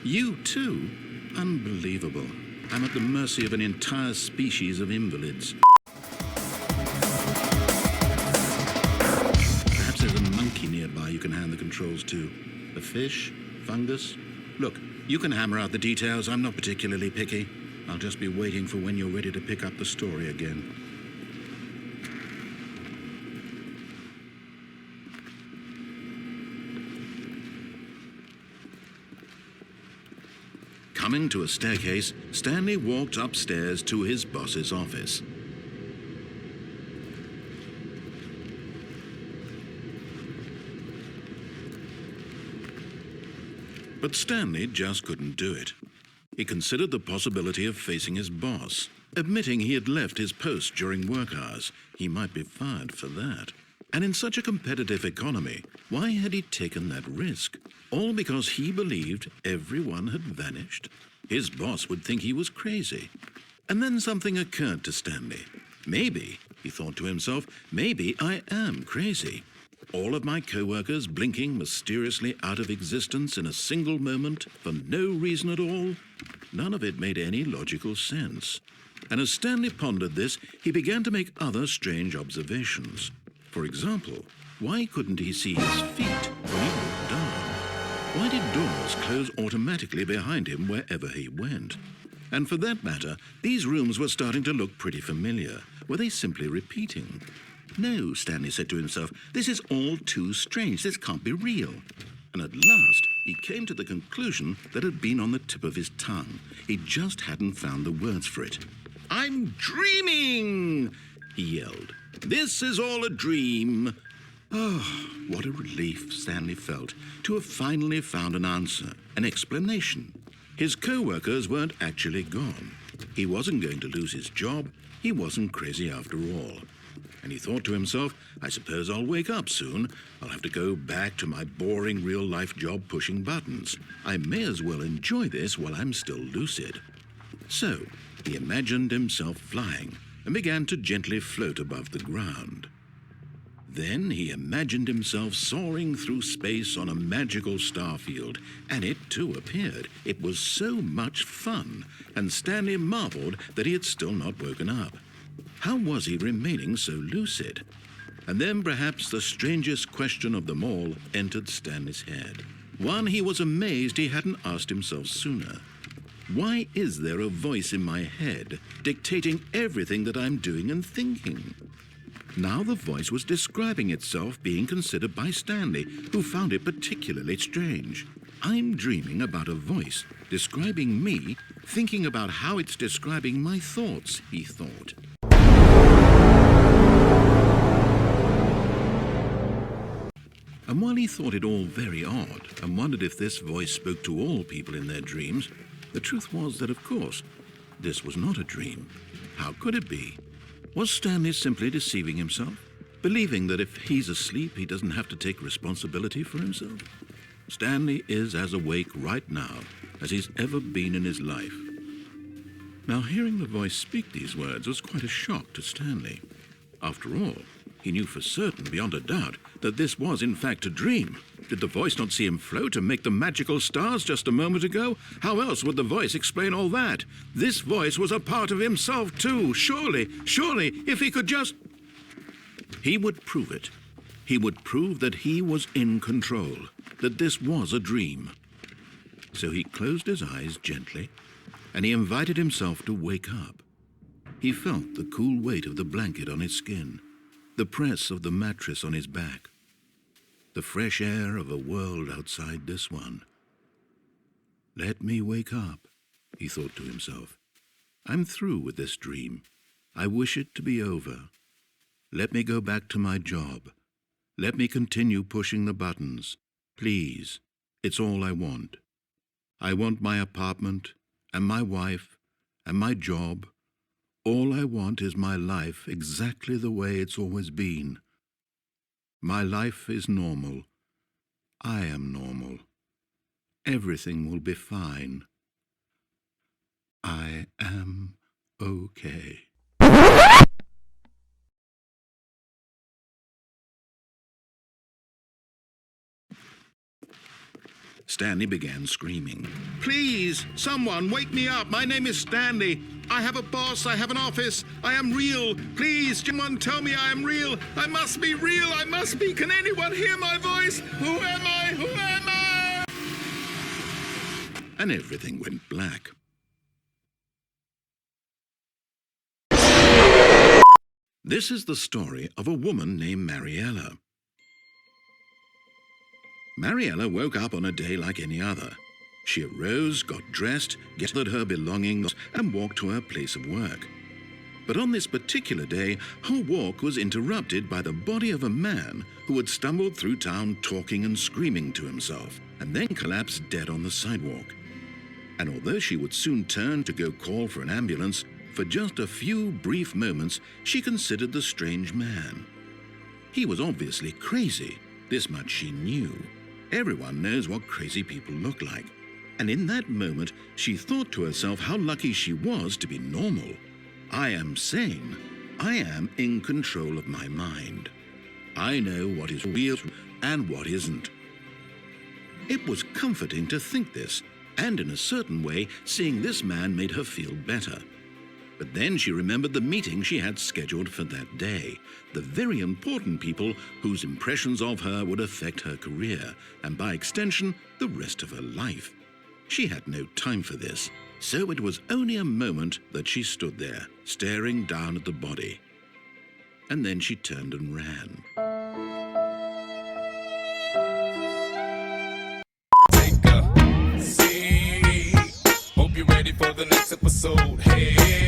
You too? Unbelievable. I'm at the mercy of an entire species of invalids. Perhaps there's a monkey nearby you can hand the controls to. A fish? Fungus? Look, you can hammer out the details. I'm not particularly picky. I'll just be waiting for when you're ready to pick up the story again. Coming to a staircase, Stanley walked upstairs to his boss's office. But Stanley just couldn't do it. He considered the possibility of facing his boss, admitting he had left his post during work hours. He might be fired for that. And in such a competitive economy, why had he taken that risk? All because he believed everyone had vanished? His boss would think he was crazy. And then something occurred to Stanley. Maybe, he thought to himself, maybe I am crazy. All of my co-workers blinking mysteriously out of existence in a single moment for no reason at all? None of it made any logical sense. And as Stanley pondered this, he began to make other strange observations. For example, why couldn't he see his feet when he looked down? Why did doors close automatically behind him wherever he went? And for that matter, these rooms were starting to look pretty familiar. Were they simply repeating? No, Stanley said to himself, this is all too strange. This can't be real. And at last, he came to the conclusion that had been on the tip of his tongue. He just hadn't found the words for it. I'm dreaming, he yelled. This is all a dream. Oh, what a relief Stanley felt to have finally found an answer, an explanation. His co-workers weren't actually gone. He wasn't going to lose his job. He wasn't crazy after all. And he thought to himself, I suppose I'll wake up soon. I'll have to go back to my boring real-life job pushing buttons. I may as well enjoy this while I'm still lucid. So, he imagined himself flying and began to gently float above the ground. Then he imagined himself soaring through space on a magical starfield, and it too appeared. It was so much fun, and Stanley marveled that he had still not woken up. How was he remaining so lucid? And then perhaps the strangest question of them all entered Stanley's head. One he was amazed he hadn't asked himself sooner. Why is there a voice in my head dictating everything that I'm doing and thinking? Now the voice was describing itself being considered by Stanley, who found it particularly strange. I'm dreaming about a voice describing me, thinking about how it's describing my thoughts, he thought. And while he thought it all very odd and wondered if this voice spoke to all people in their dreams, the truth was that, of course, this was not a dream. How could it be? Was Stanley simply deceiving himself, believing that if he's asleep, he doesn't have to take responsibility for himself? Stanley is as awake right now as he's ever been in his life. Now, hearing the voice speak these words was quite a shock to Stanley. After all, he knew for certain, beyond a doubt, that this was in fact a dream. Did the voice not see him float and make the magical stars just a moment ago? How else would the voice explain all that? This voice was a part of himself too. Surely, if he could just... He would prove it. He would prove that he was in control, that this was a dream. So he closed his eyes gently, and he invited himself to wake up. He felt the cool weight of the blanket on his skin, the press of the mattress on his back, the fresh air of a world outside this one. Let me wake up, he thought to himself. I'm through with this dream. I wish it to be over. Let me go back to my job. Let me continue pushing the buttons. Please, it's all I want. I want my apartment, and my wife, and my job. All I want is my life exactly the way it's always been. My life is normal. I am normal. Everything will be fine. I am okay. Stanley began screaming. "Please, someone, wake me up. My name is Stanley. I have a boss. I have an office. I am real. Please, someone tell me I am real. I must be real. I must be. Can anyone hear my voice? Who am I? Who am I?" And everything went black. This is the story of a woman named Mariella. Mariella woke up on a day like any other. She arose, got dressed, gathered her belongings, and walked to her place of work. But on this particular day, her walk was interrupted by the body of a man who had stumbled through town talking and screaming to himself, and then collapsed dead on the sidewalk. And although she would soon turn to go call for an ambulance, for just a few brief moments she considered the strange man. He was obviously crazy, this much she knew. Everyone knows what crazy people look like. And in that moment, she thought to herself how lucky she was to be normal. I am sane. I am in control of my mind. I know what is real and what isn't. It was comforting to think this, and in a certain way, seeing this man made her feel better. But then she remembered the meeting she had scheduled for that day, the very important people whose impressions of her would affect her career, and by extension, the rest of her life. She had no time for this, so it was only a moment that she stood there, staring down at the body. And then she turned and ran. Take a seat. Hope you're ready for the next episode. Hey.